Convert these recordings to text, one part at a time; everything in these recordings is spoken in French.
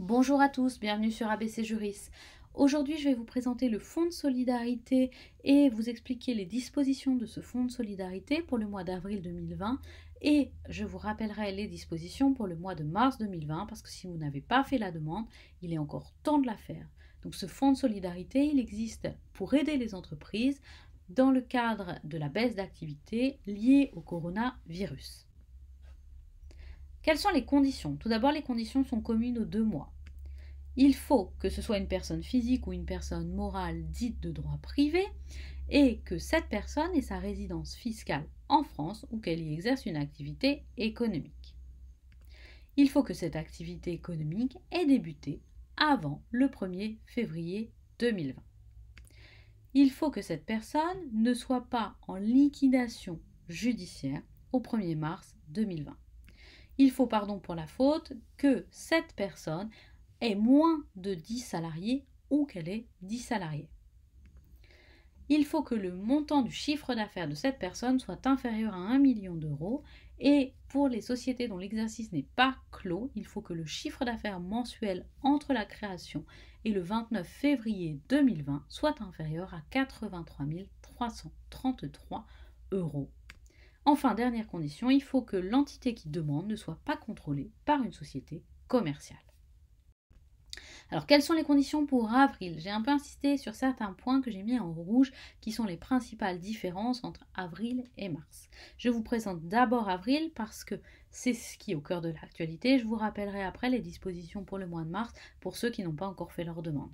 Bonjour à tous, bienvenue sur ABC Juris. Aujourd'hui, je vais vous présenter le fonds de solidarité et vous expliquer les dispositions de ce fonds de solidarité pour le mois d'avril 2020 et je vous rappellerai les dispositions pour le mois de mars 2020 parce que si vous n'avez pas fait la demande, il est encore temps de la faire. Donc ce fonds de solidarité, il existe pour aider les entreprises dans le cadre de la baisse d'activité liée au coronavirus. Quelles sont les conditions? Tout d'abord, les conditions sont communes aux 2 mois. Il faut que ce soit une personne physique ou une personne morale dite de droit privé et que cette personne ait sa résidence fiscale en France ou qu'elle y exerce une activité économique. Il faut que cette activité économique ait débuté avant le 1er février 2020. Il faut que cette personne ne soit pas en liquidation judiciaire au 1er mars 2020. Il faut, pour la faute, que cette personne ait moins de 10 salariés ou qu'elle ait 10 salariés. Il faut que le montant du chiffre d'affaires de cette personne soit inférieur à 1 million d'euros et pour les sociétés dont l'exercice n'est pas clos, il faut que le chiffre d'affaires mensuel entre la création et le 29 février 2020 soit inférieur à 83 333 euros. Enfin, dernière condition, il faut que l'entité qui demande ne soit pas contrôlée par une société commerciale. Alors, quelles sont les conditions pour avril? J'ai un peu insisté sur certains points que j'ai mis en rouge qui sont les principales différences entre avril et mars. Je vous présente d'abord avril parce que c'est ce qui est au cœur de l'actualité. Je vous rappellerai après les dispositions pour le mois de mars pour ceux qui n'ont pas encore fait leur demande.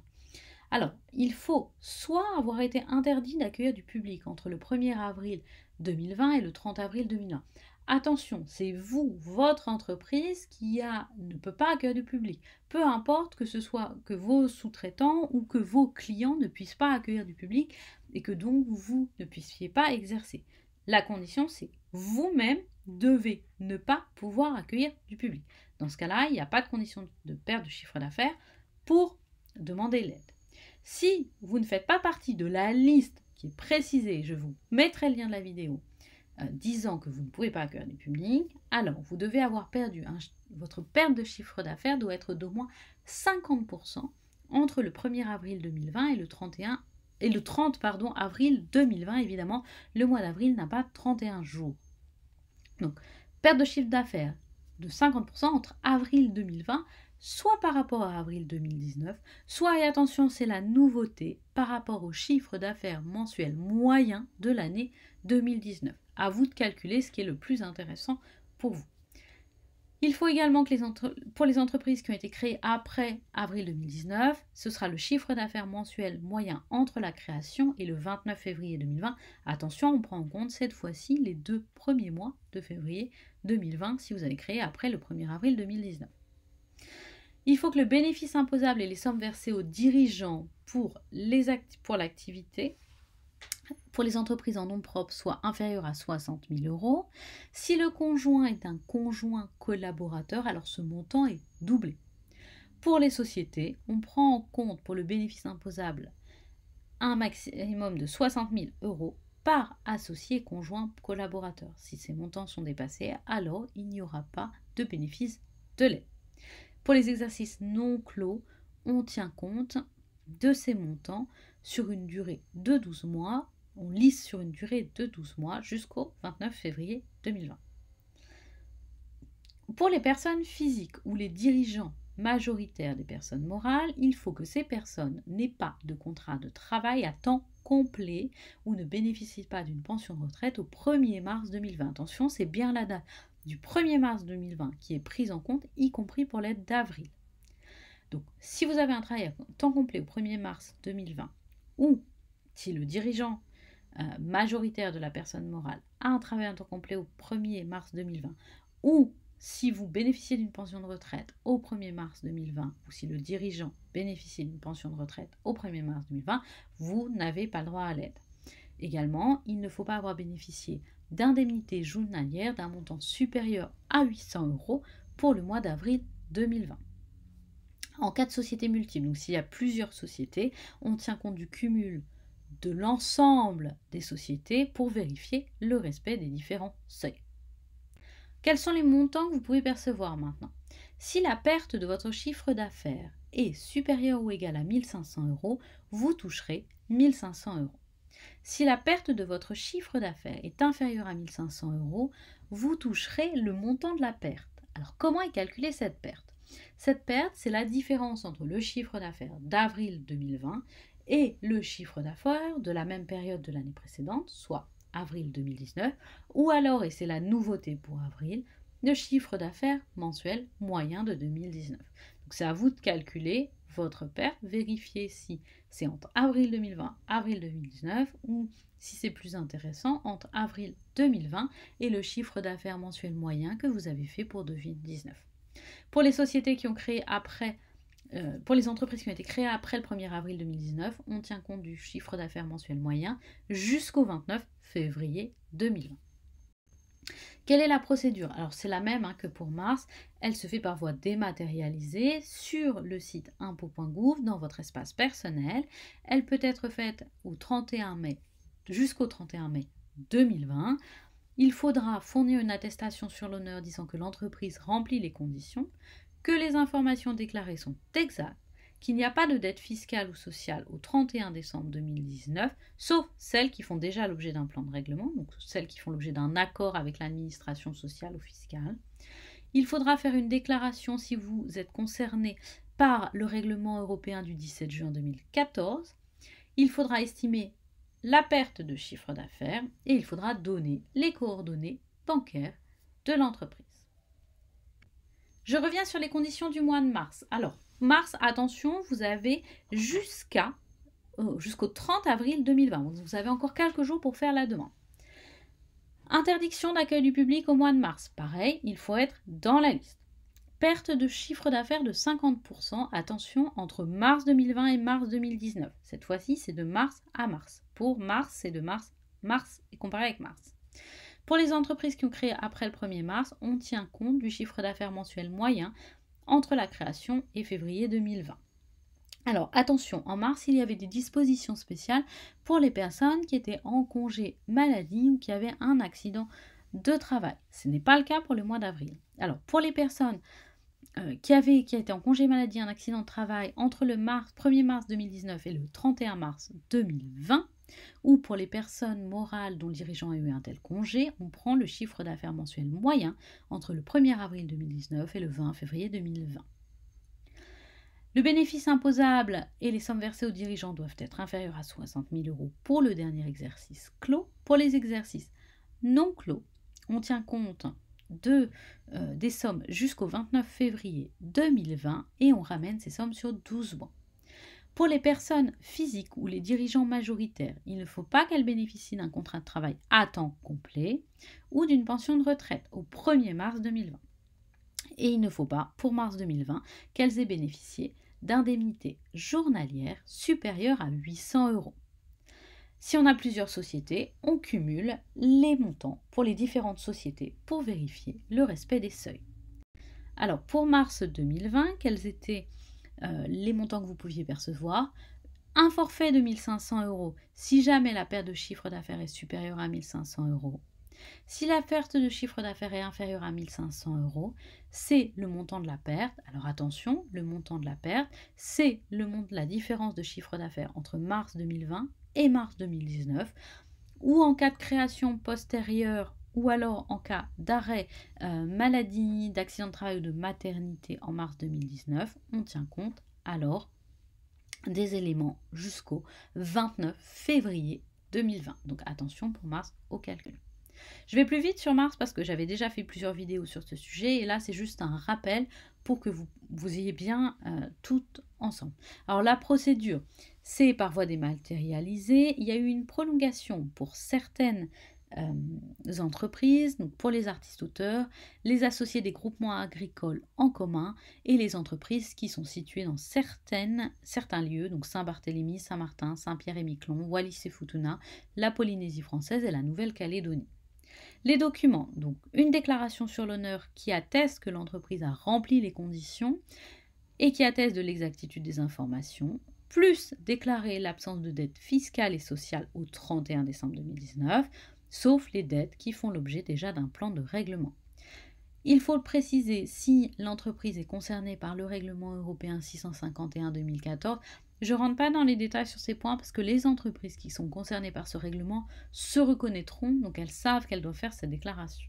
Alors, il faut soit avoir été interdit d'accueillir du public entre le 1er avril 2020 et le 30 avril 2020. Attention, c'est vous, votre entreprise, qui ne peut pas accueillir du public. Peu importe que ce soit que vos sous-traitants ou que vos clients ne puissent pas accueillir du public et que donc vous ne puissiez pas exercer. La condition, c'est vous-même devez ne pas pouvoir accueillir du public. Dans ce cas-là, il n'y a pas de condition de perte de chiffre d'affaires pour demander l'aide. Si vous ne faites pas partie de la liste qui est précisée, je vous mettrai le lien de la vidéo, disant que vous ne pouvez pas accueillir du public, alors vous devez avoir perdu, votre perte de chiffre d'affaires doit être d'au moins 50% entre le 1er avril 2020 et le 30 avril 2020. Évidemment, le mois d'avril n'a pas 31 jours. Donc, perte de chiffre d'affaires de 50% entre avril 2020, soit par rapport à avril 2019, soit, et attention, c'est la nouveauté, par rapport au chiffre d'affaires mensuel moyen de l'année 2019. À vous de calculer ce qui est le plus intéressant pour vous. Il faut également que pour les entreprises qui ont été créées après avril 2019, ce sera le chiffre d'affaires mensuel moyen entre la création et le 29 février 2020. Attention, on prend en compte cette fois-ci les 2 premiers mois de février 2020 si vous avez créé après le 1er avril 2019. Il faut que le bénéfice imposable et les sommes versées aux dirigeants pour l'activité pour les entreprises en nom propre soit inférieur à 60 000 euros. Si le conjoint est un conjoint collaborateur, alors ce montant est doublé. Pour les sociétés, on prend en compte pour le bénéfice imposable un maximum de 60 000 euros par associé conjoint collaborateur. Si ces montants sont dépassés, alors il n'y aura pas de bénéfice de l'aide. Pour les exercices non clos, on tient compte de ces montants sur une durée de 12 mois. On lisse sur une durée de 12 mois jusqu'au 29 février 2020. Pour les personnes physiques ou les dirigeants majoritaires des personnes morales, il faut que ces personnes n'aient pas de contrat de travail à temps complet ou ne bénéficient pas d'une pension de retraite au 1er mars 2020. Attention, c'est bien la date du 1er mars 2020 qui est prise en compte, y compris pour l'aide d'avril. Donc, si vous avez un travail à temps complet au 1er mars 2020 ou si le dirigeant majoritaire de la personne morale a un travail à temps complet au 1er mars 2020 ou si vous bénéficiez d'une pension de retraite au 1er mars 2020 ou si le dirigeant bénéficie d'une pension de retraite au 1er mars 2020, vous n'avez pas le droit à l'aide. Également, il ne faut pas avoir bénéficié d'indemnités journalières d'un montant supérieur à 800 euros pour le mois d'avril 2020. En cas de société multiple, donc s'il y a plusieurs sociétés, on tient compte du cumul de l'ensemble des sociétés pour vérifier le respect des différents seuils. Quels sont les montants que vous pouvez percevoir maintenant? Si la perte de votre chiffre d'affaires est supérieure ou égale à 1 500 €, vous toucherez 1 500 €. Si la perte de votre chiffre d'affaires est inférieure à 1 500 €, vous toucherez le montant de la perte. Alors, comment est calculée cette perte? Cette perte, c'est la différence entre le chiffre d'affaires d'avril 2020 et le chiffre d'affaires de la même période de l'année précédente, soit avril 2019, ou alors, et c'est la nouveauté pour avril, le chiffre d'affaires mensuel moyen de 2019. Donc, c'est à vous de calculer votre perte, vérifier si c'est entre avril 2020 et avril 2019 ou si c'est plus intéressant entre avril 2020 et le chiffre d'affaires mensuel moyen que vous avez fait pour 2019. Pour les sociétés qui ont créé après, pour les entreprises qui ont été créées après le 1er avril 2019, on tient compte du chiffre d'affaires mensuel moyen jusqu'au 29 février 2020. Quelle est la procédure? Alors c'est la même que pour mars, elle se fait par voie dématérialisée sur le site impôts.gouv dans votre espace personnel. Elle peut être faite au 31 mai jusqu'au 31 mai 2020. Il faudra fournir une attestation sur l'honneur disant que l'entreprise remplit les conditions, que les informations déclarées sont exactes, qu'il n'y a pas de dette fiscale ou sociale au 31 décembre 2019, sauf celles qui font déjà l'objet d'un plan de règlement, donc celles qui font l'objet d'un accord avec l'administration sociale ou fiscale. Il faudra faire une déclaration si vous êtes concerné par le règlement européen du 17 juin 2014. Il faudra estimer la perte de chiffre d'affaires et il faudra donner les coordonnées bancaires de l'entreprise. Je reviens sur les conditions du mois de mars. Alors, mars, attention, vous avez jusqu'au 30 avril 2020. Vous avez encore quelques jours pour faire la demande. Interdiction d'accueil du public au mois de mars. Pareil, il faut être dans la liste. Perte de chiffre d'affaires de 50%. Attention, entre mars 2020 et mars 2019. Cette fois-ci, c'est de mars à mars. Pour mars, c'est de mars et comparé avec mars. Pour les entreprises qui ont créé après le 1er mars, on tient compte du chiffre d'affaires mensuel moyen entre la création et février 2020. Alors attention, en mars, il y avait des dispositions spéciales pour les personnes qui étaient en congé maladie ou qui avaient un accident de travail. Ce n'est pas le cas pour le mois d'avril. Alors pour les personnes qui étaient en congé maladie, un accident de travail entre le 1er mars 2019 et le 31 mars 2020, ou pour les personnes morales dont le dirigeant a eu un tel congé, on prend le chiffre d'affaires mensuel moyen entre le 1er avril 2019 et le 20 février 2020. Le bénéfice imposable et les sommes versées aux dirigeants doivent être inférieurs à 60 000 € pour le dernier exercice clos. Pour les exercices non clos, on tient compte des sommes jusqu'au 29 février 2020 et on ramène ces sommes sur 12 mois. Pour les personnes physiques ou les dirigeants majoritaires, il ne faut pas qu'elles bénéficient d'un contrat de travail à temps complet ou d'une pension de retraite au 1er mars 2020. Et il ne faut pas, pour mars 2020, qu'elles aient bénéficié d'indemnités journalières supérieures à 800 €. Si on a plusieurs sociétés, on cumule les montants pour les différentes sociétés pour vérifier le respect des seuils. Alors, pour mars 2020, quels étaient les montants que vous pouviez percevoir? Un forfait de 1 500 € si jamais la perte de chiffre d'affaires est supérieure à 1 500 €. Si la perte de chiffre d'affaires est inférieure à 1 500 €, c'est le montant de la perte. Alors attention, le montant de la perte, c'est la différence de chiffre d'affaires entre mars 2020 et mars 2019, ou en cas de création postérieure, ou alors en cas d'arrêt maladie, d'accident de travail ou de maternité en mars 2019, on tient compte alors des éléments jusqu'au 29 février 2020. Donc attention pour mars au calcul. Je vais plus vite sur mars parce que j'avais déjà fait plusieurs vidéos sur ce sujet et là c'est juste un rappel pour que vous ayez bien tout ensemble. Alors la procédure, c'est par voie dématérialisée. Il y a eu une prolongation pour certaines entreprises, donc pour les artistes-auteurs, les associés des groupements agricoles en commun et les entreprises qui sont situées dans certains lieux, donc Saint-Barthélemy, Saint-Martin, Saint-Pierre-et-Miquelon, Wallis et Futuna, la Polynésie française et la Nouvelle-Calédonie. Les documents, donc une déclaration sur l'honneur qui atteste que l'entreprise a rempli les conditions et qui atteste de l'exactitude des informations, plus déclarer l'absence de dette fiscale et sociale au 31 décembre 2019, sauf les dettes qui font l'objet déjà d'un plan de règlement. Il faut le préciser, si l'entreprise est concernée par le règlement européen 651/2014, je ne rentre pas dans les détails sur ces points parce que les entreprises qui sont concernées par ce règlement se reconnaîtront, donc elles savent qu'elles doivent faire cette déclaration.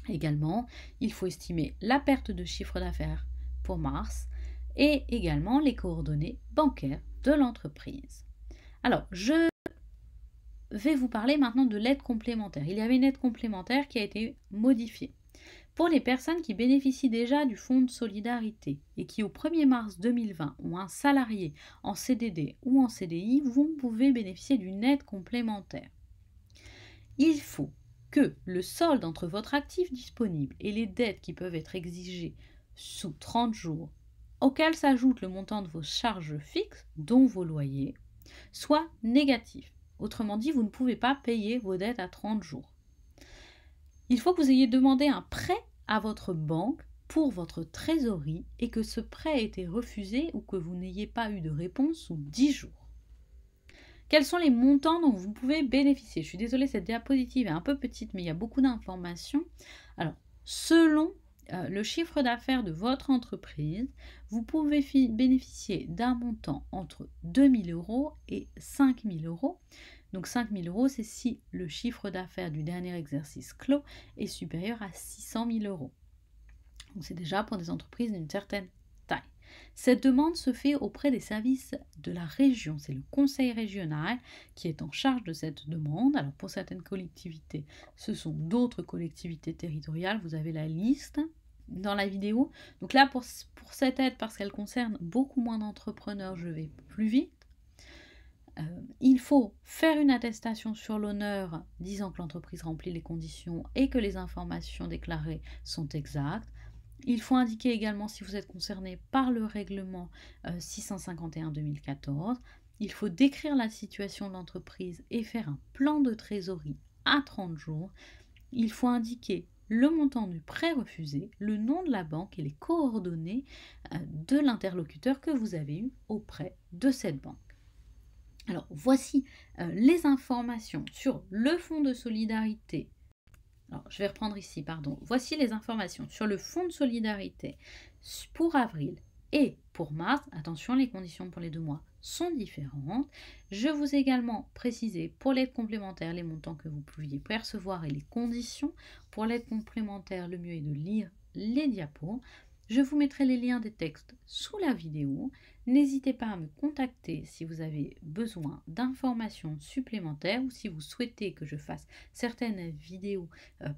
Également, il faut estimer la perte de chiffre d'affaires pour mars et également les coordonnées bancaires de l'entreprise. Alors, je vais vous parler maintenant de l'aide complémentaire. Il y avait une aide complémentaire qui a été modifiée. Pour les personnes qui bénéficient déjà du Fonds de solidarité et qui au 1er mars 2020 ont un salarié en CDD ou en CDI, vous pouvez bénéficier d'une aide complémentaire. Il faut que le solde entre votre actif disponible et les dettes qui peuvent être exigées sous 30 jours, auquel s'ajoute le montant de vos charges fixes, dont vos loyers, soit négatif. Autrement dit, vous ne pouvez pas payer vos dettes à 30 jours. Il faut que vous ayez demandé un prêt à votre banque pour votre trésorerie et que ce prêt ait été refusé ou que vous n'ayez pas eu de réponse sous 10 jours. Quels sont les montants dont vous pouvez bénéficier? Je suis désolée, cette diapositive est un peu petite, mais il y a beaucoup d'informations. Alors, selon le chiffre d'affaires de votre entreprise, vous pouvez bénéficier d'un montant entre 2 000 € et 5 000 €. Donc 5 000 €, c'est si le chiffre d'affaires du dernier exercice clos est supérieur à 600 000 €. Donc c'est déjà pour des entreprises d'une certaine taille. Cette demande se fait auprès des services de la région. C'est le conseil régional qui est en charge de cette demande. Alors pour certaines collectivités, ce sont d'autres collectivités territoriales. Vous avez la liste dans la vidéo. Donc là, pour cette aide, parce qu'elle concerne beaucoup moins d'entrepreneurs, je vais plus vite. Il faut faire une attestation sur l'honneur disant que l'entreprise remplit les conditions et que les informations déclarées sont exactes. Il faut indiquer également si vous êtes concerné par le règlement 651/2014. Il faut décrire la situation de l'entreprise et faire un plan de trésorerie à 30 jours. Il faut indiquer le montant du prêt refusé, le nom de la banque et les coordonnées de l'interlocuteur que vous avez eu auprès de cette banque. Alors, voici les informations sur le fonds de solidarité. Alors, je vais reprendre ici, pardon. Voici les informations sur le fonds de solidarité pour avril et pour mars. Attention, les conditions pour les 2 mois sont différentes. Je vous ai également précisé pour l'aide complémentaire les montants que vous pouviez percevoir et les conditions. Pour l'aide complémentaire, le mieux est de lire les diapos. Je vous mettrai les liens des textes sous la vidéo. N'hésitez pas à me contacter si vous avez besoin d'informations supplémentaires ou si vous souhaitez que je fasse certaines vidéos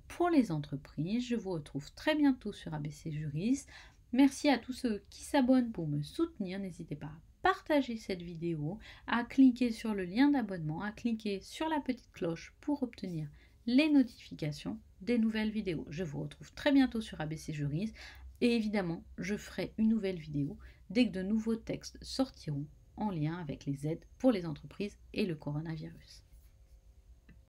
pour les entreprises. Je vous retrouve très bientôt sur ABC Juriste. Merci à tous ceux qui s'abonnent pour me soutenir. N'hésitez pas à partager cette vidéo, à cliquer sur le lien d'abonnement, à cliquer sur la petite cloche pour obtenir les notifications des nouvelles vidéos. Je vous retrouve très bientôt sur ABC Juriste. Et évidemment, je ferai une nouvelle vidéo dès que de nouveaux textes sortiront en lien avec les aides pour les entreprises et le coronavirus.